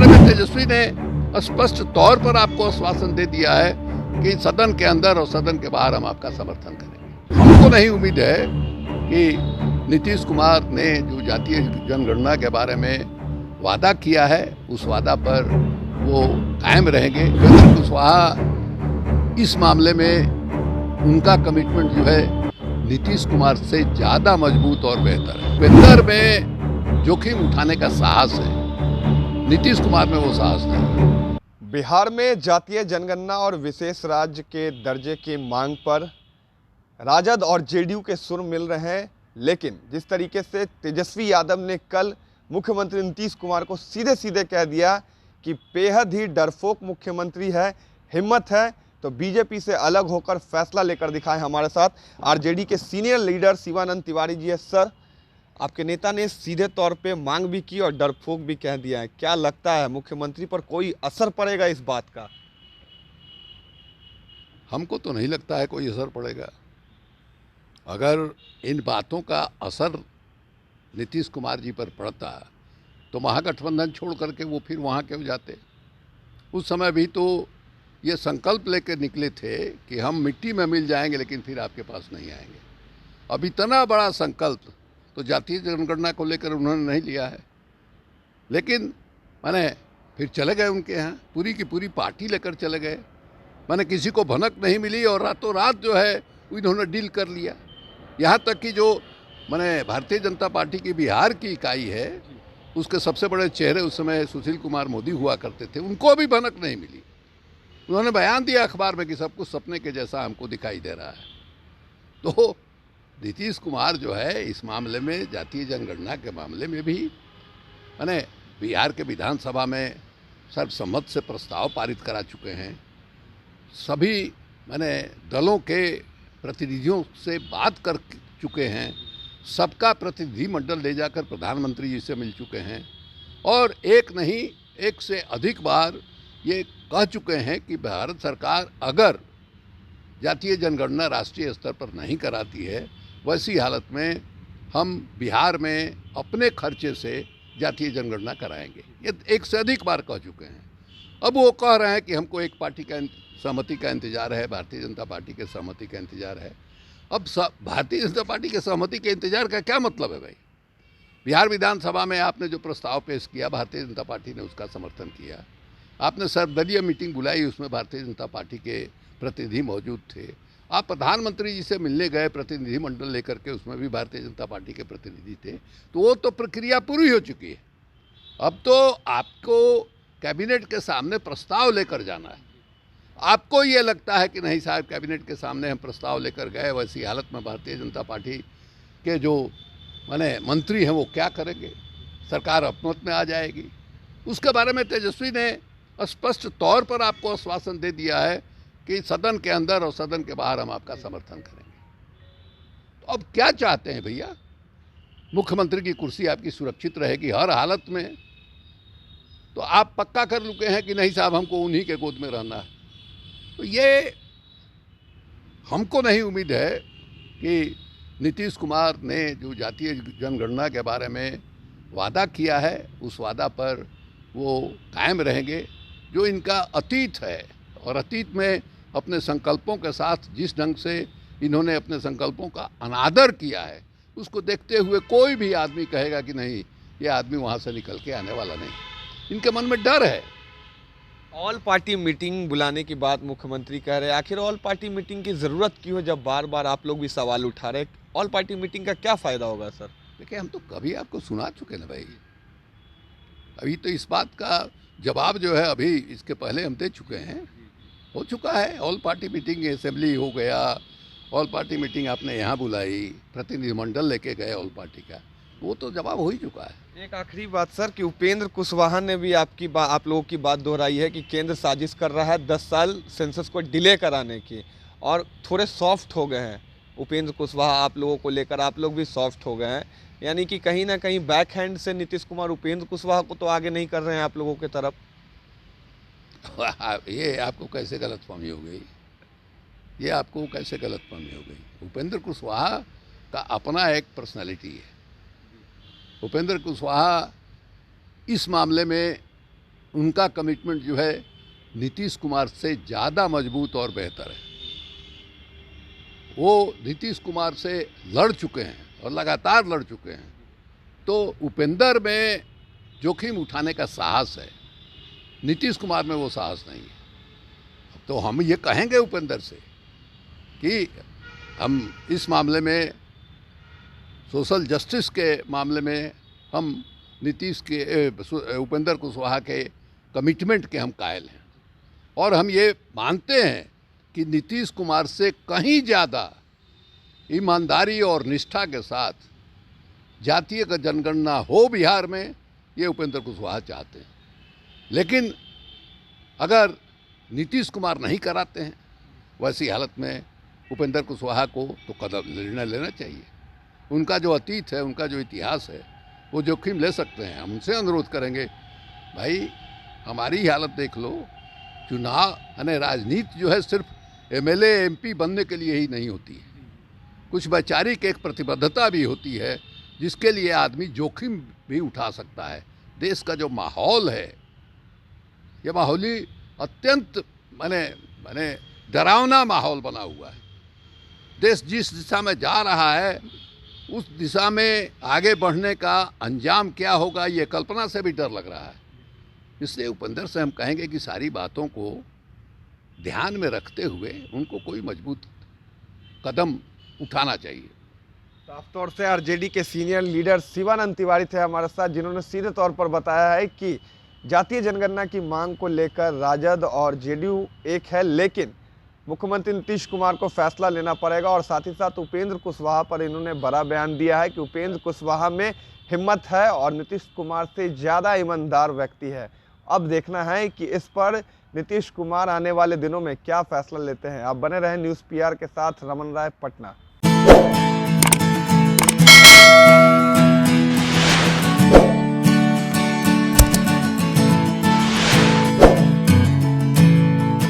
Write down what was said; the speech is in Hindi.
में तेजस्वी ने स्पष्ट तौर पर आपको आश्वासन दे दिया है कि सदन के अंदर और सदन के बाहर हम आपका समर्थन करेंगे। हमको नहीं उम्मीद है कि नीतीश कुमार ने जो जातीय जनगणना के बारे में वादा किया है उस वादा पर वो कायम रहेंगे। उपेंद्र कुशवाहा इस मामले में उनका कमिटमेंट जो है नीतीश कुमार से ज़्यादा मजबूत और बेहतर है। उपेंद्र में जोखिम उठाने का साहस है, नीतीश कुमार में वो साहस नहीं। बिहार में जातीय जनगणना और विशेष राज्य के दर्जे की मांग पर राजद और जेडीयू के सुर मिल रहे हैं, लेकिन जिस तरीके से तेजस्वी यादव ने कल मुख्यमंत्री नीतीश कुमार को सीधे सीधे कह दिया कि बेहद ही डरपोक मुख्यमंत्री है, हिम्मत है तो बीजेपी से अलग होकर फैसला लेकर दिखाएं। हमारे साथ आरजेडी के सीनियर लीडर शिवानंद तिवारी जी है। सर, आपके नेता ने सीधे तौर पे मांग भी की और डरपोक भी कह दिया है, क्या लगता है मुख्यमंत्री पर कोई असर पड़ेगा इस बात का? हमको तो नहीं लगता है कोई असर पड़ेगा। अगर इन बातों का असर नीतीश कुमार जी पर पड़ता तो महागठबंधन छोड़ करके वो फिर वहाँ क्यों जाते? उस समय भी तो ये संकल्प लेकर निकले थे कि हम मिट्टी में मिल जाएंगे लेकिन फिर आपके पास नहीं आएंगे। अब इतना बड़ा संकल्प तो जातीय जनगणना को लेकर उन्होंने नहीं लिया है, लेकिन माने फिर चले गए उनके यहाँ, पूरी की पूरी पार्टी लेकर चले गए। माने किसी को भनक नहीं मिली और रातों रात जो है इन्होंने डील कर लिया। यहाँ तक कि जो माने भारतीय जनता पार्टी की बिहार की इकाई है उसके सबसे बड़े चेहरे उस समय सुशील कुमार मोदी हुआ करते थे, उनको भी भनक नहीं मिली। उन्होंने बयान दिया अखबार में कि सब कुछ सपने के जैसा हमको दिखाई दे रहा है। तो नीतीश कुमार जो है इस मामले में, जातीय जनगणना के मामले में भी माने बिहार के विधानसभा में सर्वसम्मत से प्रस्ताव पारित करा चुके हैं। सभी माने दलों के प्रतिनिधियों से बात कर चुके हैं, सबका प्रतिनिधिमंडल ले जाकर प्रधानमंत्री जी से मिल चुके हैं और एक नहीं एक से अधिक बार ये कह चुके हैं कि भारत सरकार अगर जातीय जनगणना राष्ट्रीय स्तर पर नहीं कराती है, वैसी हालत में हम बिहार में अपने खर्चे से जातीय जनगणना कराएंगे। ये एक से अधिक बार कह चुके हैं। अब वो कह रहे हैं कि हमको एक पार्टी का सहमति का इंतजार है, भारतीय जनता पार्टी के सहमति का इंतजार है। अब भारतीय जनता पार्टी के सहमति के इंतजार का क्या मतलब है भाई? बिहार विधानसभा में आपने जो प्रस्ताव पेश किया, भारतीय जनता पार्टी ने उसका समर्थन किया। आपने सर्वदलीय मीटिंग बुलाई, उसमें भारतीय जनता पार्टी के प्रतिनिधि मौजूद थे। आप प्रधानमंत्री जी से मिलने गए प्रतिनिधिमंडल लेकर के, उसमें भी भारतीय जनता पार्टी के प्रतिनिधि थे। तो वो तो प्रक्रिया पूरी हो चुकी है। अब तो आपको कैबिनेट के सामने प्रस्ताव लेकर जाना है। आपको ये लगता है कि नहीं साहब, कैबिनेट के सामने हम प्रस्ताव लेकर गए, वैसी हालत में भारतीय जनता पार्टी के जो माने मंत्री हैं वो क्या करेंगे? सरकार अपमत में आ जाएगी। उसके बारे में तेजस्वी ने स्पष्ट तौर पर आपको आश्वासन दे दिया है कि सदन के अंदर और सदन के बाहर हम आपका समर्थन करेंगे। तो अब क्या चाहते हैं भैया? मुख्यमंत्री की कुर्सी आपकी सुरक्षित रहेगी हर हालत में, तो आप पक्का कर चुके हैं कि नहीं साहब हमको उन्हीं के गोद में रहना है। तो ये हमको नहीं उम्मीद है कि नीतीश कुमार ने जो जातीय जनगणना के बारे में वादा किया है उस वादा पर वो कायम रहेंगे। जो इनका अतीत है और अतीत में अपने संकल्पों के साथ जिस ढंग से इन्होंने अपने संकल्पों का अनादर किया है, उसको देखते हुए कोई भी आदमी कहेगा कि नहीं ये आदमी वहाँ से निकल के आने वाला नहीं। इनके मन में डर है। ऑल पार्टी मीटिंग बुलाने की बात मुख्यमंत्री कह रहे हैं, आखिर ऑल पार्टी मीटिंग की ज़रूरत क्यों है जब बार बार आप लोग भी सवाल उठा रहे हैं? ऑल पार्टी मीटिंग का क्या फ़ायदा होगा सर? देखिए, हम तो कभी आपको सुना चुके ना भाई। अभी तो इस बात का जवाब जो है अभी इसके पहले हम दे चुके हैं, हो चुका है। ऑल पार्टी मीटिंग असेंबली हो गया, ऑल पार्टी मीटिंग आपने यहाँ बुलाई, प्रतिनिधिमंडल लेके गए ऑल पार्टी का, वो तो जवाब हो ही चुका है। एक आखिरी बात सर कि उपेंद्र कुशवाहा ने भी आप लोगों की बात दोहराई है कि केंद्र साजिश कर रहा है 10 साल सेंसस को डिले कराने की, और थोड़े सॉफ्ट हो गए हैं उपेंद्र कुशवाहा आप लोगों को लेकर, आप लोग भी सॉफ्ट हो गए हैं। यानी कि कहीं ना कहीं बैक हैंड से नीतीश कुमार उपेंद्र कुशवाहा को तो आगे नहीं कर रहे हैं आप लोगों की तरफ। ये आपको कैसे गलतफहमी हो गई? ये आपको कैसे गलतफहमी हो गई? उपेंद्र कुशवाहा का अपना एक पर्सनालिटी है। उपेंद्र कुशवाहा इस मामले में उनका कमिटमेंट जो है नीतीश कुमार से ज़्यादा मजबूत और बेहतर है। वो नीतीश कुमार से लड़ चुके हैं और लगातार लड़ चुके हैं, तो उपेंद्र में जोखिम उठाने का साहस है, नीतीश कुमार में वो साहस नहीं है। तो हम ये कहेंगे उपेंद्र से कि हम इस मामले में, सोशल जस्टिस के मामले में, हम नीतीश के उपेंद्र कुशवाहा के कमिटमेंट के हम कायल हैं और हम ये मानते हैं कि नीतीश कुमार से कहीं ज़्यादा ईमानदारी और निष्ठा के साथ जातीय जनगणना हो बिहार में, ये उपेंद्र कुशवाहा चाहते हैं। लेकिन अगर नीतीश कुमार नहीं कराते हैं, वैसी हालत में उपेंद्र कुशवाहा को तो कदम निर्णय लेना चाहिए। उनका जो अतीत है, उनका जो इतिहास है, वो जोखिम ले सकते हैं। हम उनसे अनुरोध करेंगे, भाई हमारी ही हालत देख लो। चुनाव यानी राजनीति जो है सिर्फ एमएलए एमपी बनने के लिए ही नहीं होती है, कुछ वैचारिक एक प्रतिबद्धता भी होती है जिसके लिए आदमी जोखिम भी उठा सकता है। देश का जो माहौल है, ये माहौली अत्यंत माने डरावना माहौल बना हुआ है। देश जिस दिशा में जा रहा है, उस दिशा में आगे बढ़ने का अंजाम क्या होगा, ये कल्पना से भी डर लग रहा है। इसलिए उपेंद्र से हम कहेंगे कि सारी बातों को ध्यान में रखते हुए उनको कोई मजबूत कदम उठाना चाहिए। साफ तौर से आरजेडी के सीनियर लीडर शिवानंद तिवारी थे हमारे साथ, जिन्होंने सीधे तौर पर बताया है कि जातीय जनगणना की मांग को लेकर राजद और जेडीयू एक है, लेकिन मुख्यमंत्री नीतीश कुमार को फैसला लेना पड़ेगा। और साथ ही साथ उपेंद्र कुशवाहा पर इन्होंने बड़ा बयान दिया है कि उपेंद्र कुशवाहा में हिम्मत है और नीतीश कुमार से ज़्यादा ईमानदार व्यक्ति है। अब देखना है कि इस पर नीतीश कुमार आने वाले दिनों में क्या फैसला लेते हैं। आप बने रहें न्यूज़ पीआर के साथ। रमन राय, पटना।